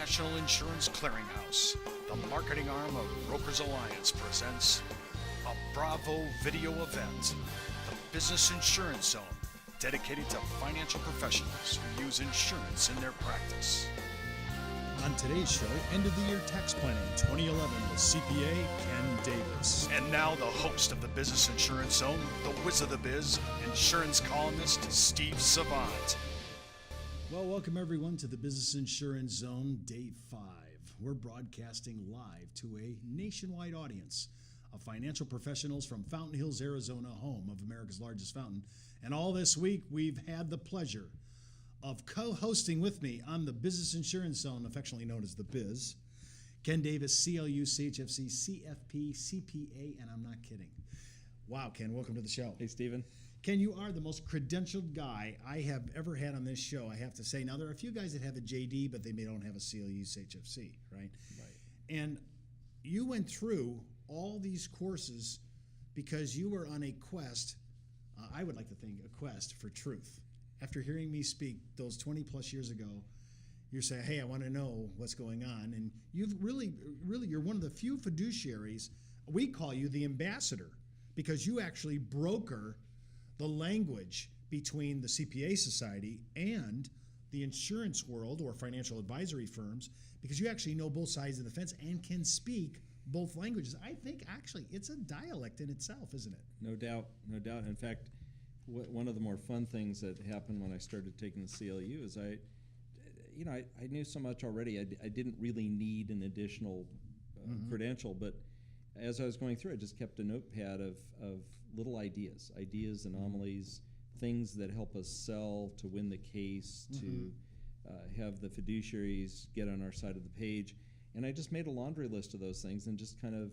National Insurance Clearinghouse, the marketing arm of Brokers Alliance, presents a Bravo video event, the Business Insurance Zone, dedicated to financial professionals who use insurance in their practice. On today's show, end of the year tax planning 2011 with CPA Ken Davis. And now the host of the Business Insurance Zone, the whiz of the biz, insurance columnist Steve Savant. Well, welcome everyone to the Business Insurance Zone, Day 5. We're broadcasting live to a nationwide audience of financial professionals from Fountain Hills, Arizona, home of America's largest fountain. And all this week, we've had the pleasure of co-hosting with me on the Business Insurance Zone, affectionately known as The Biz, Ken Davis, CLU, ChFC, CFP, CPA, and I'm not kidding. Wow, Ken, welcome to the show. Hey, Stephen. Ken, you are the most credentialed guy I have ever had on this show, I have to say. Now, there are a few guys that have a JD, but they don't have a CLU, ChFC, right? Right. And you went through all these courses because you were on a quest, I would like to think, a quest for truth. After hearing me speak those 20 plus years ago, you're saying, hey, I want to know what's going on. And you've really, you're one of the few fiduciaries, we call you the ambassador, because you actually broker the language between the CPA Society and the insurance world or financial advisory firms, because you actually know both sides of the fence and can speak both languages. I think actually it's a dialect in itself, isn't it? No doubt, no doubt. In fact, one of the more fun things that happened when I started taking the CLU is I knew so much already. I didn't really need an additional credential, but as I was going through, I just kept a notepad of little ideas, anomalies, things that help us sell, to win the case, to have the fiduciaries get on our side of the page. And I just made a laundry list of those things and just kind of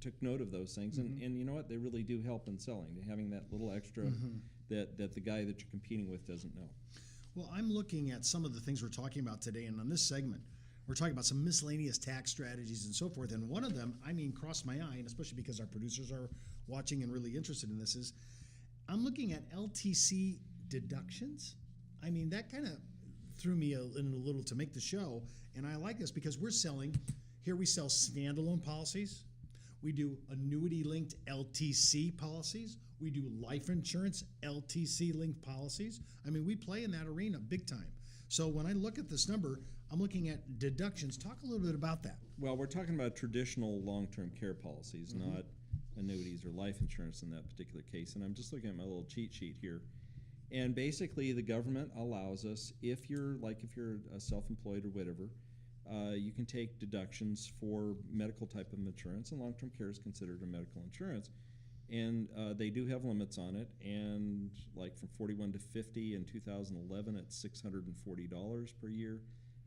took note of those things. And you know what? They really do help in selling, having that little extra that the guy that you're competing with doesn't know. Well, I'm looking at some of the things we're talking about today, and on this segment, we're talking about some miscellaneous tax strategies and so forth. And one of them, crossed my eye, and especially because our producers are watching and really interested in this, is I'm looking at LTC deductions. That kind of threw me in a little to make the show. And I like this because we sell standalone policies. We do annuity-linked LTC policies. We do life insurance LTC-linked policies. We play in that arena big time. So when I look at this number, I'm looking at deductions. Talk a little bit about that. Well, we're talking about traditional long-term care policies, not annuities or life insurance in that particular case. And I'm just looking at my little cheat sheet here. And basically, the government allows us, if you're a self-employed or whatever, you can take deductions for medical type of insurance, and long-term care is considered a medical insurance. And they do have limits on it, and from 41 to 50 in 2011, it's $640 per year.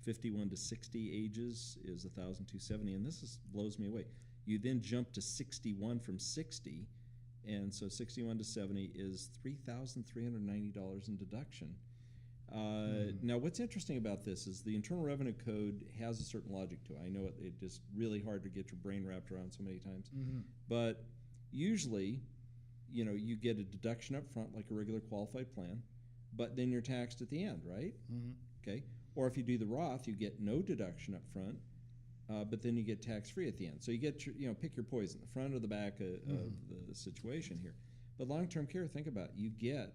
51 to 60 ages is $1,270, and this blows me away. You then jump to 61 from 60, and so 61 to 70 is $3,390 in deduction. Now, what's interesting about this is the Internal Revenue Code has a certain logic to it. I know it's just really hard to get your brain wrapped around so many times, but usually, you get a deduction up front like a regular qualified plan, but then you're taxed at the end, right? Okay. Or if you do the Roth, you get no deduction up front, but then you get tax-free at the end. So you get your, pick your poison, the front or the back of the situation here. But long-term care, think about it. You get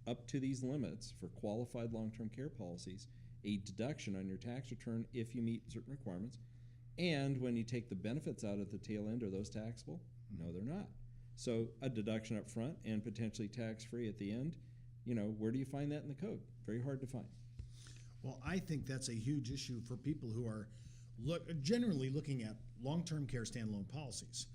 up to these limits for qualified long-term care policies, a deduction on your tax return if you meet certain requirements. And when you take the benefits out at the tail end, are those taxable? No, they're not. So a deduction up front and potentially tax-free at the end, where do you find that in the code? Very hard to find. Well, I think that's a huge issue for people who are generally looking at long-term care standalone policies.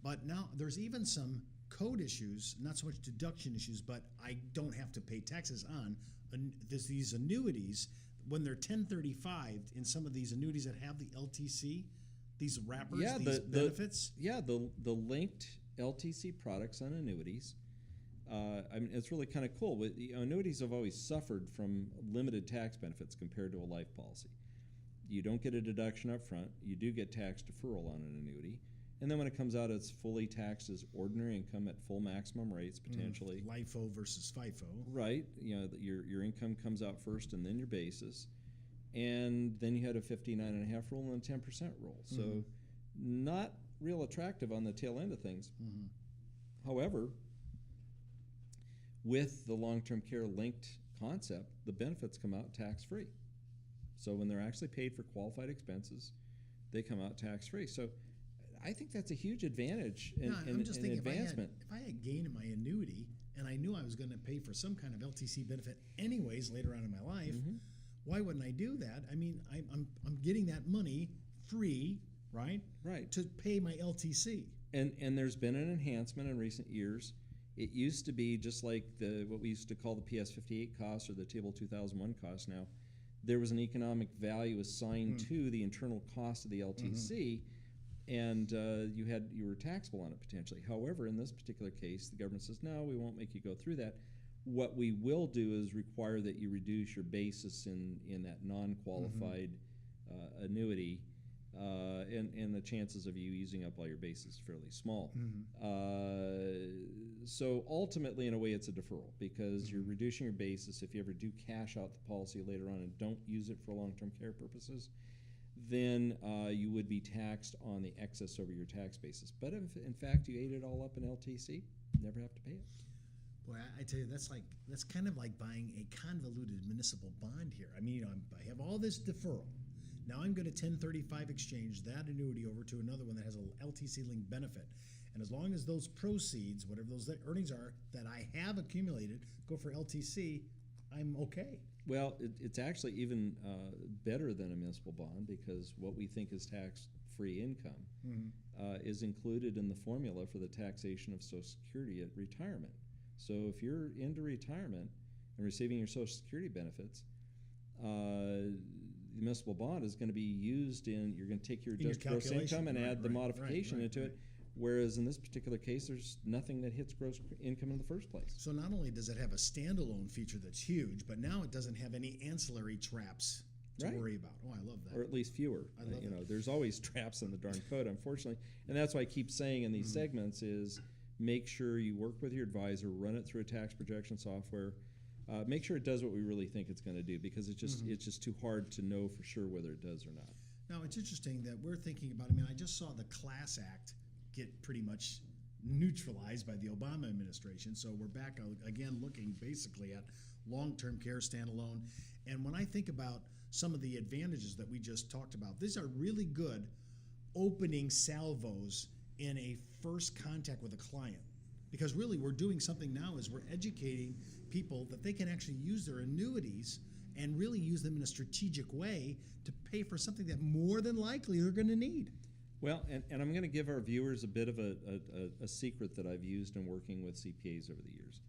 But now there's even some code issues, not so much deduction issues, but I don't have to pay taxes on these annuities when they're 1035 in some of these annuities that have the LTC, these wrappers, these benefits. The linked LTC products on annuities. It's really kind of cool. Annuities have always suffered from limited tax benefits compared to a life policy. You don't get a deduction up front. You do get tax deferral on an annuity. And then when it comes out, it's fully taxed as ordinary income at full maximum rates, potentially. LIFO versus FIFO. Right. Your income comes out first and then your basis. and then you had a 59.5 rule and a 10% rule. So not real attractive on the tail end of things. However, with the long-term care linked concept, the benefits come out tax-free. So when they're actually paid for qualified expenses, they come out tax-free. So I think that's a huge advantage and I'm just thinking advancement. if I had gain in my annuity and I knew I was going to pay for some kind of LTC benefit anyways later on in my life, why wouldn't I do that? I mean, I'm getting that money free, right? Right. To pay my LTC. And there's been an enhancement in recent years. It used to be just like what we used to call the PS 58 cost or the Table 2001 cost now. There was an economic value assigned to the internal cost of the LTC, and you were taxable on it potentially. However, in this particular case, the government says, no, we won't make you go through that. What we will do is require that you reduce your basis in that non-qualified annuity, and the chances of you using up all your basis is fairly small. So ultimately, in a way, it's a deferral because you're reducing your basis. If you ever do cash out the policy later on and don't use it for long-term care purposes, then you would be taxed on the excess over your tax basis. But if, in fact, you ate it all up in LTC, never have to pay it. Boy, I tell you, that's kind of like buying a convoluted municipal bond here. I mean, I have all this deferral. Now I'm going to 1035 exchange that annuity over to another one that has a LTC linked benefit. And as long as those proceeds, whatever those earnings are that I have accumulated, go for LTC, I'm okay. Well, it's actually even better than a municipal bond because what we think is tax-free income is included in the formula for the taxation of Social Security at retirement. So if you're into retirement and receiving your Social Security benefits, the municipal bond is going to be used you're going to take your adjusted gross income and add the modification into it. Whereas in this particular case, there's nothing that hits gross income in the first place. So not only does it have a standalone feature that's huge, but now it doesn't have any ancillary traps to worry about. Oh, I love that. Or at least fewer. I love it. There's always traps in the darn code, unfortunately. And that's why I keep saying in these segments is make sure you work with your advisor, run it through a tax projection software, make sure it does what we really think it's going to do because it's just too hard to know for sure whether it does or not. Now, it's interesting that we're thinking about, I just saw the Class Act get pretty much neutralized by the Obama administration. So we're back again looking basically at long-term care standalone. And when I think about some of the advantages that we just talked about, these are really good opening salvos in a first contact with a client. Because really we're doing something now is we're educating people that they can actually use their annuities and really use them in a strategic way to pay for something that more than likely they're going to need. Well, and I'm going to give our viewers a bit of a secret that I've used in working with CPAs over the years.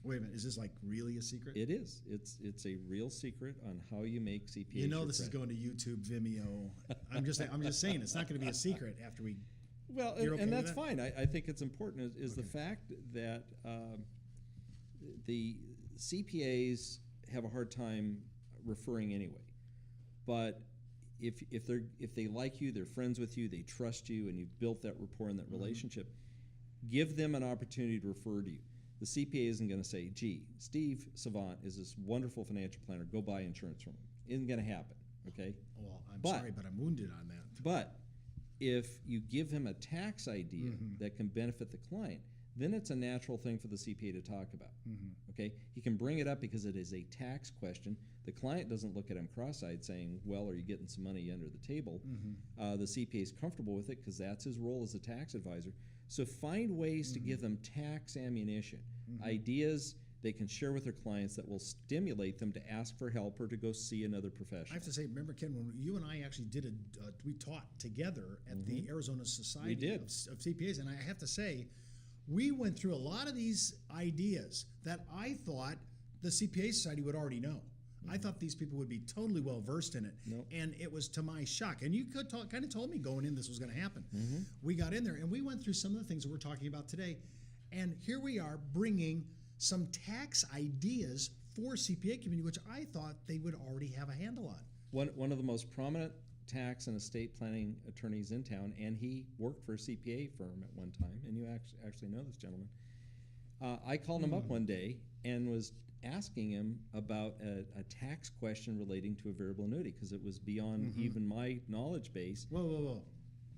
Wait a minute, is this like really a secret? It is. It's a real secret on how you make CPAs. You know this is going to YouTube, Vimeo. I'm just saying it's not going to be a secret after we. Well, okay and that's that? fine. I think it's important is the fact that the CPAs have a hard time referring anyway, but if they like you, they're friends with you, they trust you, and you've built that rapport and that relationship, give them an opportunity to refer to you. The CPA isn't going to say, gee, Steve Savant is this wonderful financial planner, go buy insurance from him. Isn't going to happen, okay? Well, sorry, but I'm wounded on that. But if you give him a tax idea that can benefit the client, then it's a natural thing for the CPA to talk about. Okay, he can bring it up because it is a tax question. The client doesn't look at him cross-eyed saying, well, are you getting some money under the table? The CPA is comfortable with it because that's his role as a tax advisor. So find ways to give them tax ammunition, ideas they can share with their clients that will stimulate them to ask for help or to go see another professional. I have to say, remember, Ken, when you and I actually did we taught together at the Arizona Society of CPAs, and I have to say, we went through a lot of these ideas that I thought the CPA Society would already know. I thought these people would be totally well versed in it, and it was to my shock. And you kind of told me going in this was going to happen. We got in there, and we went through some of the things that we're talking about today, and here we are bringing some tax ideas for CPA community, which I thought they would already have a handle on. One of the most prominent tax and estate planning attorneys in town, and he worked for a CPA firm at one time, and you actually know this gentleman. I called him up one day and was asking him about a tax question relating to a variable annuity because it was beyond even my knowledge base. Whoa.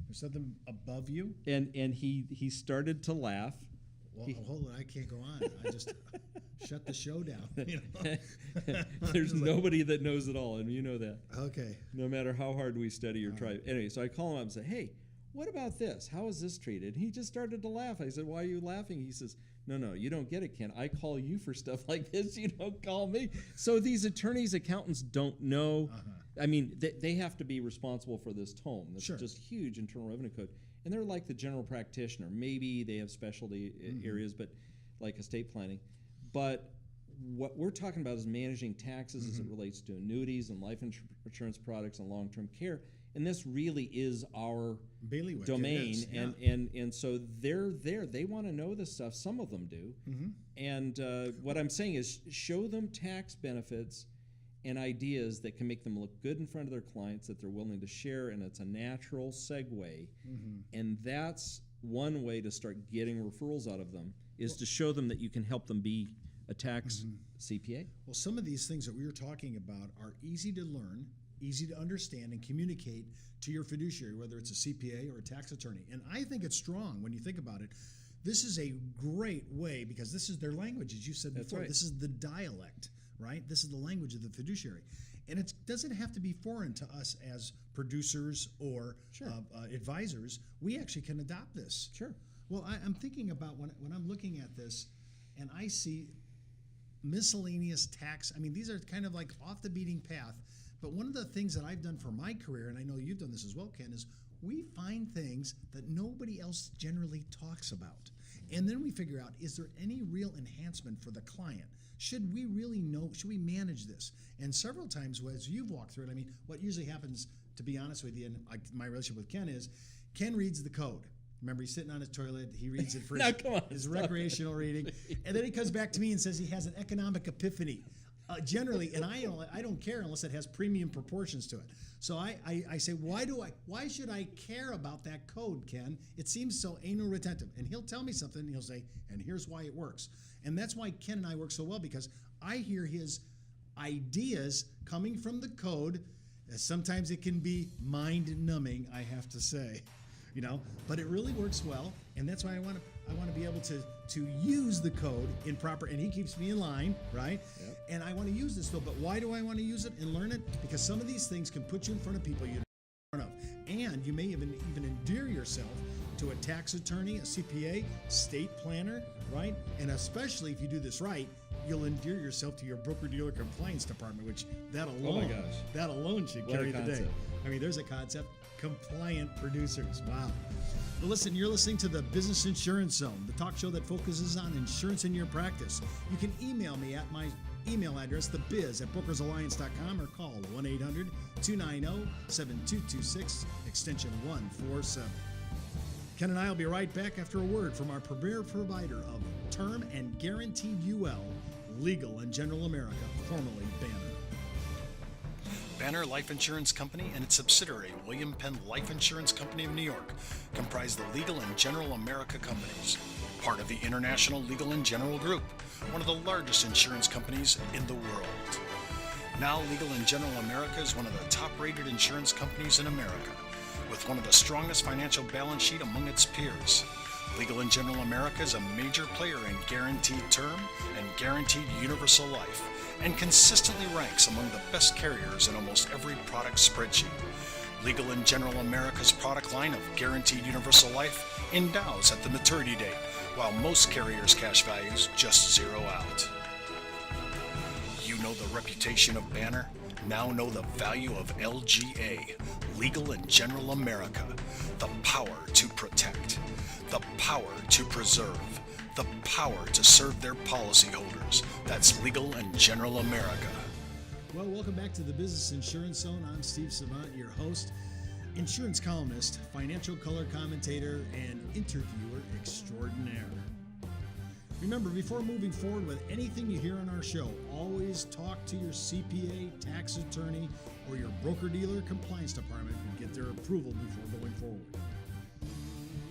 There's something above you? And he started to laugh. Well, hold on, I can't go on. I just shut the show down. You know? There's nobody that knows it all, and you know that. Okay. No matter how hard we study or try. Anyway, so I call him up and say, hey, what about this? How is this treated? And he just started to laugh. I said, why are you laughing? He says, no, you don't get it, Ken. I call you for stuff like this. You don't call me. So these attorneys, accountants don't know. I mean, they have to be responsible for this tome. That's just huge Internal Revenue Code. And they're like the general practitioner. Maybe they have specialty areas, but like estate planning. But what we're talking about is managing taxes as it relates to annuities and life insurance products and long-term care. And this really is our bailiwick domain. Is, And so they're there. They want to know this stuff. Some of them do. And what I'm saying is show them tax benefits and ideas that can make them look good in front of their clients that they're willing to share, and it's a natural segue. And that's one way to start getting referrals out of them, is to show them that you can help them be a tax CPA. Well, some of these things that we were talking about are easy to learn, easy to understand, and communicate to your fiduciary, whether it's a CPA or a tax attorney. And I think it's strong when you think about it. This is a great way, because this is their language, as you said before. Right. This is the dialect, right? This is the language of the fiduciary. And it doesn't have to be foreign to us as producers or advisors. We actually can adopt this. Sure. Well, I'm thinking about when I'm looking at this and I see miscellaneous tax. I mean, these are kind of like off the beating path. But one of the things that I've done for my career, and I know you've done this as well, Ken, is we find things that nobody else generally talks about. And then we figure out, is there any real enhancement for the client? Should we really know, should we manage this? And several times, as you've walked through it, I mean, what usually happens, to be honest with you, and my relationship with Ken is, Ken reads the code. Remember, he's sitting on his toilet, he reads it for his recreational reading, and then he comes back to me and says he has an economic epiphany. Generally, and I don't care unless it has premium proportions to it. So I say, why should I care about that code, Ken? It seems so anal retentive. And he'll tell me something, and he'll say, and here's why it works. And that's why Ken and I work so well, because I hear his ideas coming from the code. Sometimes it can be mind-numbing, I have to say, but it really works well, and that's why I want to be able to use the code in proper, and he keeps me in line, right? Yep. And I want to use this though, but why do I want to use it and learn it? Because some of these things can put you in front of people you don't know, and you may even endear yourself to a tax attorney, a CPA, state planner, right? And especially if you do this right, you'll endear yourself to your broker-dealer compliance department, which that alone should carry the day. I mean, there's a concept. Compliant producers. Wow. Well, listen, you're listening to the Business Insurance Zone, the talk show that focuses on insurance in your practice. You can email me at my email address, thebiz@brokersalliance.com, or call 1-800-290-7226, extension 147. Ken and I will be right back after a word from our premier provider of term and guaranteed UL, Legal and General America, formerly Banner. Banner Life Insurance Company and its subsidiary, William Penn Life Insurance Company of New York, comprise the Legal and General America companies, part of the International Legal and General Group, one of the largest insurance companies in the world. Now, Legal and General America is one of the top-rated insurance companies in America, with one of the strongest financial balance sheet among its peers. Legal and General America is a major player in guaranteed term and guaranteed universal life, and consistently ranks among the best carriers in almost every product spreadsheet. Legal and General America's product line of guaranteed universal life endows at the maturity date, while most carriers' cash values just zero out. You know the reputation of Banner? Now know the value of LGA, Legal and General America. The power to protect, the power to preserve, the power to serve their policyholders. That's Legal and General America. Well, welcome back to the Business Insurance Zone. I'm Steve Savant, your host, insurance columnist, financial color commentator, and interviewer extraordinaire. Remember, before moving forward with anything you hear on our show, always talk to your CPA, tax attorney, or your broker-dealer compliance department and get their approval before going forward.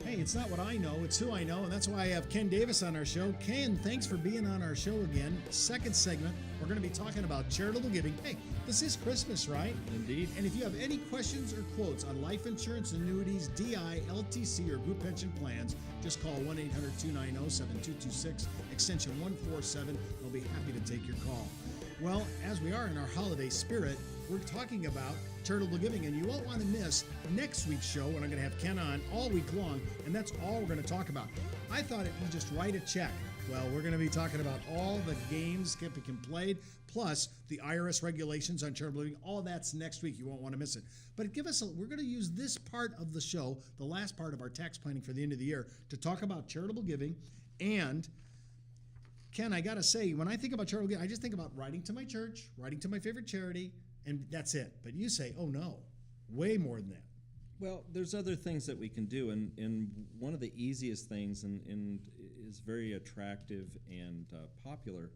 Hey, it's not what I know, it's who I know, and that's why I have Ken Davis on our show. Ken, thanks for being on our show again. Second segment, we're going to be talking about charitable giving. Hey, this is Christmas, right? Indeed. And if you have any questions or quotes on life insurance, annuities, DI, LTC, or group pension plans, just call 1-800-290-7226, extension 147. We'll be happy to take your call. Well, as we are in our holiday spirit, we're talking about charitable giving, and you won't want to miss next week's show when I'm going to have Ken on all week long, and that's all we're going to talk about. I thought if you just write a check, well, we're going to be talking about all the games that can played, plus the IRS regulations on charitable giving. All that's next week. You won't want to miss it. But we're going to use this part of the show, the last part of our tax planning for the end of the year, to talk about charitable giving. And Ken, I got to say, when I think about charitable giving, I just think about writing to my church, writing to my favorite charity, and that's it. But you say, oh no, way more than that. Well, there's other things that we can do, and one of the easiest things and is very attractive and popular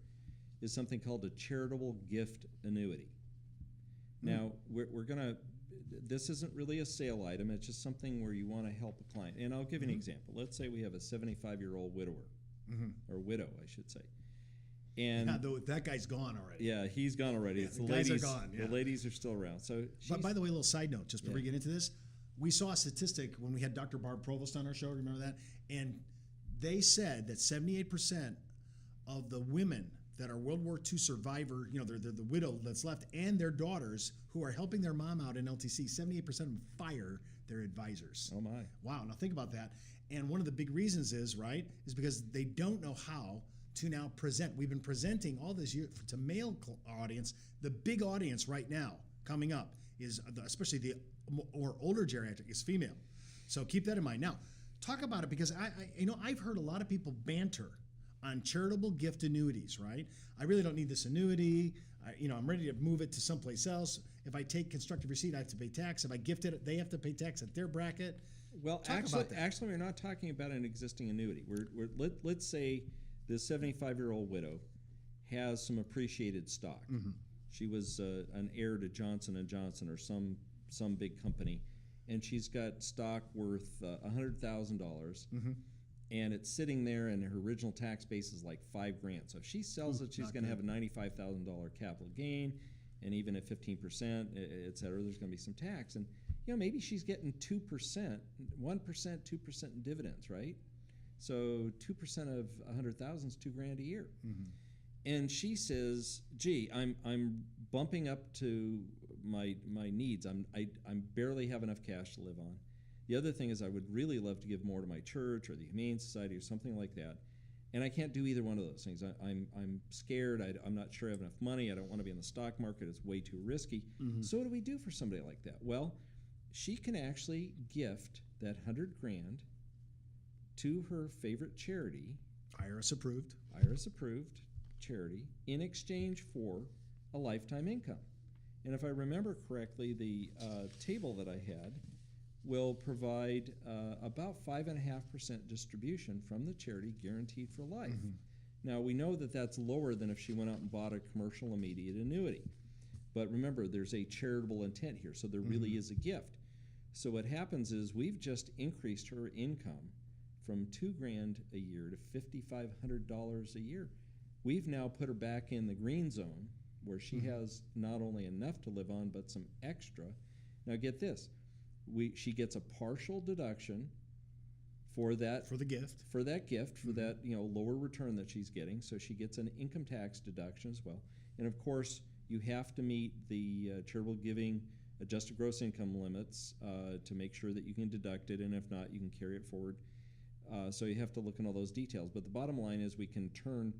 is something called a charitable gift annuity. Now, we're going to, this isn't really a sale item, it's just something where you want to help a client. And I'll give you an example. Let's say we have a 75-year-old widower, or widow, I should say. And yeah, that guy's gone already. Yeah, he's gone already. Yeah, It's the ladies, guys are gone. Yeah. The ladies are still around. So, but by the way, a little side note, just before we get into this, we saw a statistic when we had Dr. Barb Provost on our show. Remember that? And they said that 78% of the women that are World War II survivor, they're the widow that's left, and their daughters who are helping their mom out in LTC, 78% of them fire their advisors. Oh my! Wow. Now think about that. And one of the big reasons is because they don't know how to now present. We've been presenting all this year to male audience. The big audience right now coming up is, especially the or older geriatric, is female. So keep that in mind. Now, talk about it, because I've heard a lot of people banter on charitable gift annuities, right? I really don't need this annuity. I'm ready to move it to someplace else. If I take constructive receipt, I have to pay tax. If I gift it, they have to pay tax at their bracket. Well, actually, we're not talking about an existing annuity. Let's say this 75-year-old widow has some appreciated stock. She was an heir to Johnson & Johnson or some big company, and she's got stock worth $100,000, and it's sitting there, and her original tax base is like $5,000. So if she sells it, she's going to have a $95,000 capital gain, and even at 15%, et cetera, there's going to be some tax. And maybe she's getting 2%, 1%, 2% in dividends, right? So 2% of 100,000 is $2,000 a year. And she says, "Gee, I'm bumping up to my needs. I barely have enough cash to live on. The other thing is I would really love to give more to my church or the Humane Society or something like that, and I can't do either one of those things. I'm scared. I'm not sure I have enough money. I don't want to be in the stock market. It's way too risky. So what do we do for somebody like that? Well, she can actually gift that $100,000 to her favorite charity, IRS approved charity, in exchange for a lifetime income. And if I remember correctly, the table that I had will provide about 5.5% distribution from the charity, guaranteed for life. Now, we know that that's lower than if she went out and bought a commercial immediate annuity. But remember, there's a charitable intent here, so there really is a gift. So what happens is we've just increased her income from $2,000 a year to $5,500 a year. We've now put her back in the green zone, where she has not only enough to live on, but some extra. Now get this, she gets a partial deduction for that gift, for that lower return that she's getting. So she gets an income tax deduction as well. And of course, you have to meet the charitable giving adjusted gross income limits to make sure that you can deduct it, and if not, you can carry it forward. So you have to look at all those details. But the bottom line is we can turn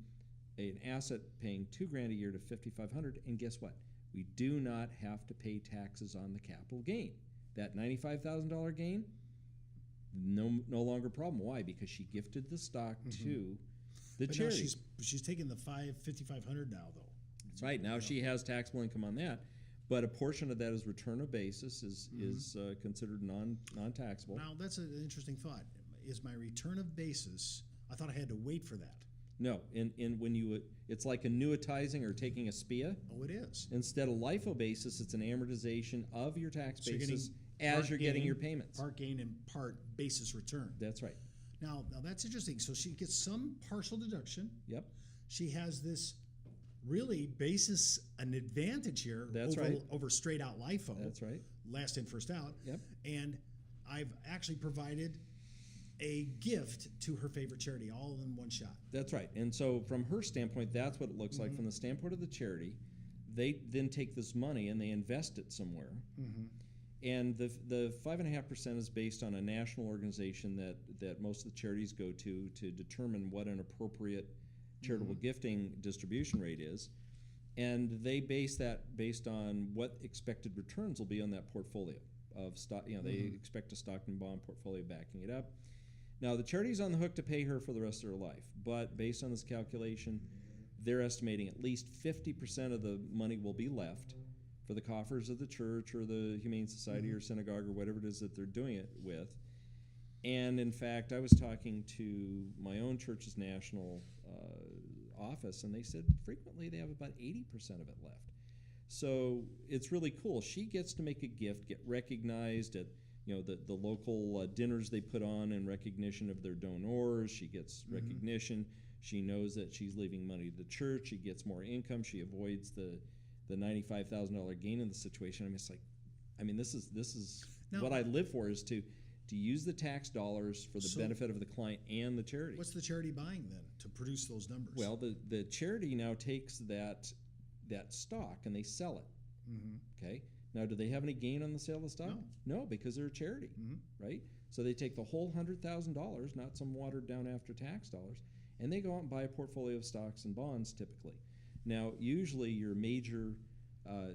an asset paying $2,000 a year to $5,500, and guess what? We do not have to pay taxes on the capital gain. That $95,000 gain, no longer a problem. Why? Because she gifted the stock to the charity. Now she's taking the $5,500 now, though. That's right. Now she has taxable income on that, but a portion of that is return of basis is considered non-taxable. Now that's an interesting thought. Is my return of basis? I thought I had to wait for that. No, it's like annuitizing or taking a SPIA. Oh, it is. Instead of LIFO basis, it's an amortization of your tax basis as you're getting your payments. Part gain and part basis return. That's right. Now that's interesting. So she gets some partial deduction. Yep. She has this really basis an advantage here over straight out LIFO. That's right. Last in, first out. Yep. And I've actually provided a gift to her favorite charity all in one shot. That's right. And so from her standpoint, that's what it looks like. From the standpoint of the charity, they then take this money and they invest it somewhere. And the 5.5% is based on a national organization that most of the charities go to determine what an appropriate charitable gifting distribution rate is. And they base that based on what expected returns will be on that portfolio of stock. They expect a stock and bond portfolio backing it up. Now, the charity's on the hook to pay her for the rest of her life, but based on this calculation, they're estimating at least 50% of the money will be left for the coffers of the church or the Humane Society or synagogue or whatever it is that they're doing it with. And in fact, I was talking to my own church's national office, and they said frequently they have about 80% of it left. So it's really cool. She gets to make a gift, get recognized at the local dinners they put on in recognition of their donors. She gets recognition. She knows that she's leaving money to the church. She gets more income. She avoids the $95,000 gain in the situation. This is now, what I live for, is to use the tax dollars for the benefit of the client and the charity. What's the charity buying then to produce those numbers? Well, the charity now takes that stock and they sell it. Okay. Now, do they have any gain on the sale of the stock? No, because they're a charity, right? So they take the whole $100,000, not some watered down after tax dollars, and they go out and buy a portfolio of stocks and bonds typically. Now, usually your major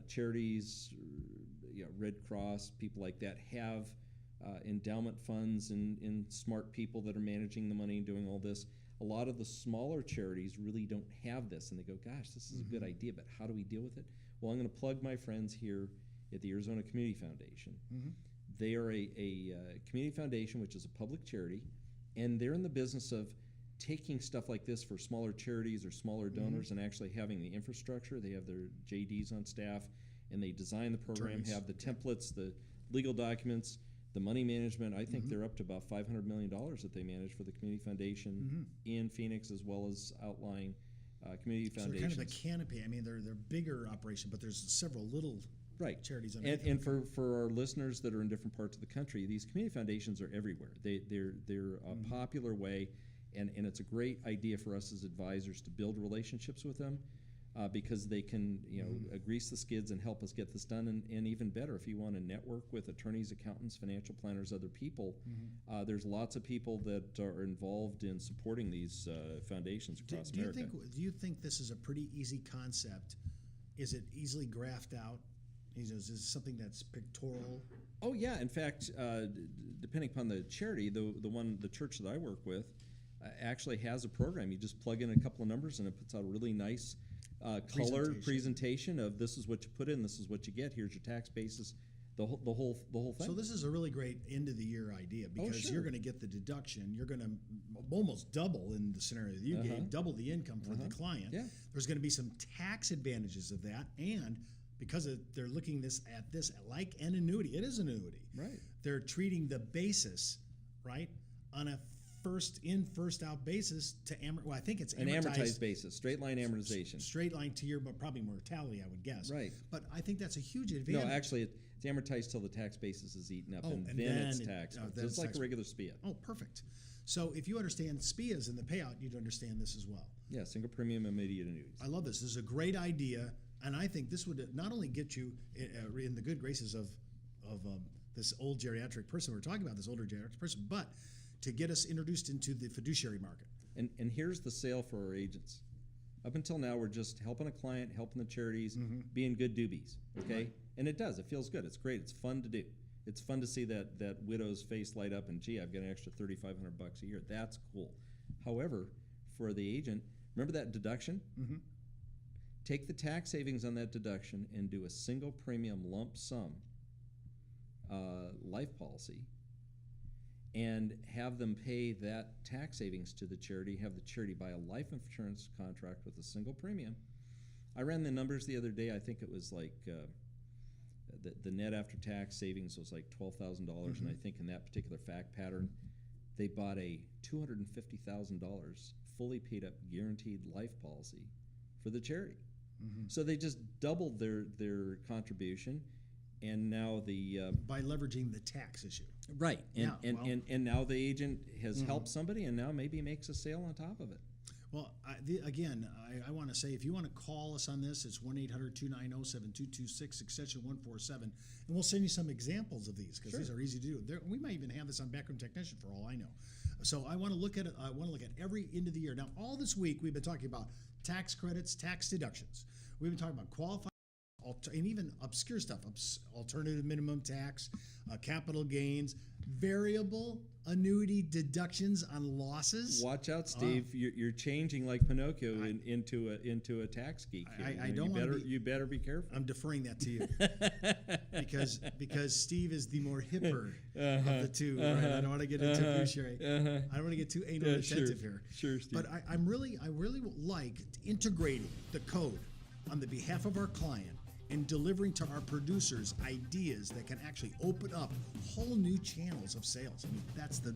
charities, Red Cross, people like that, have endowment funds and smart people that are managing the money and doing all this. A lot of the smaller charities really don't have this, and they go, gosh, this is a good idea, but how do we deal with it? Well, I'm going to plug my friends here at the Arizona Community Foundation. They are a community foundation, which is a public charity, and they're in the business of taking stuff like this for smaller charities or smaller donors and actually having the infrastructure. They have their JDs on staff, and they design the program, have the templates, the legal documents, the money management. I think they're up to about $500 million that they manage for the community foundation in Phoenix, as well as outlying community foundations. So they're kind of a canopy. I mean, they're bigger operation, but there's several little charities. And for our listeners that are in different parts of the country, these community foundations are everywhere. They're a popular way, and it's a great idea for us as advisors to build relationships with them, because they can grease the skids and help us get this done. And even better, if you want to network with attorneys, accountants, financial planners, other people, there's lots of people that are involved in supporting these foundations across America. Do you think this is a pretty easy concept? Is it easily graphed out? Is this something that's pictorial? Oh yeah. In fact, depending upon the charity, the church that I work with actually has a program. You just plug in a couple of numbers and it puts out a really nice colored presentation of this is what you put in, this is what you get. Here's your tax basis, the whole thing. So this is a really great end of the year idea, because you're going to get the deduction. You're going to almost double in the scenario that you gave, double the income for the client. Yeah. There's going to be some tax advantages of that, and because they're looking at this like an annuity, it is an annuity. Right. They're treating the basis, right, on a first in, first out basis to I think it's an amortized basis, straight line amortization. Straight line to your, but probably mortality, I would guess. Right. But I think that's a huge advantage. No, actually, it's amortized till the tax basis is eaten up, and then it's taxable. Just like a regular SPIA. Oh, perfect. So if you understand SPIAs and the payout, you'd understand this as well. Yeah, single premium immediate annuities. I love this. This is a great idea, and I think this would not only get you in the good graces of this old geriatric person we're talking about, this older geriatric person, but to get us introduced into the fiduciary market. And here's the sale for our agents. Up until now, we're just helping a client, helping the charities, being good doobies, okay? Right. And it does. It feels good. It's great. It's fun to do. It's fun to see that widow's face light up and, gee, I've got an extra $3,500 a year. That's cool. However, for the agent, remember that deduction? Take the tax savings on that deduction and do a single premium lump sum life policy, and have them pay that tax savings to the charity, have the charity buy a life insurance contract with a single premium. I ran the numbers the other day. I think it was like the net after tax savings was like $12,000, and I think in that particular fact pattern, they bought a $250,000 fully paid up guaranteed life policy for the charity. So they just doubled their contribution, and now by leveraging the tax issue. Right, and now the agent has Mm-hmm. helped somebody, and now maybe makes a sale on top of it. Well, I want to say, if you want to call us on this, it's 1-800-290-7226, extension 147, and we'll send you some examples of these, because these are easy to do. We might even have this on Backroom Technician for all I know. So I want to look at it. I want to look at every end of the year. Now, all this week we've been talking about tax credits, tax deductions. We've been talking about qualified, and even obscure stuff, alternative minimum tax, capital gains, variable annuity deductions on losses. Watch out, Steve! You're changing like Pinocchio into a tax geek here. You better be careful. I'm deferring that to you because Steve is the more hipper of the two. Right? I don't want to get into fiduciary. I don't want to get too anal retentive here. Sure, Steve. But I really like integrating the code on the behalf of our client and delivering to our producers ideas that can actually open up whole new channels of sales. I mean, that's the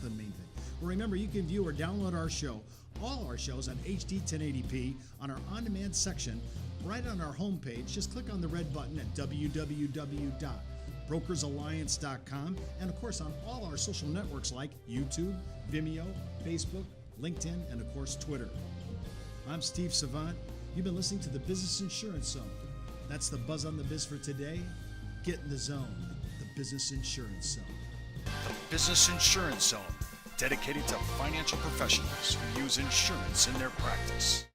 main thing. Well, remember, you can view or download our show, all our shows, on HD 1080p on our on-demand section right on our homepage. Just click on the red button at www.brokersalliance.com, and of course on all our social networks like YouTube, Vimeo, Facebook, LinkedIn, and of course Twitter. I'm Steve Savant. You've been listening to the Business Insurance Zone. That's the buzz on the biz for today. Get in the zone, the Business Insurance Zone. The Business Insurance Zone, dedicated to financial professionals who use insurance in their practice.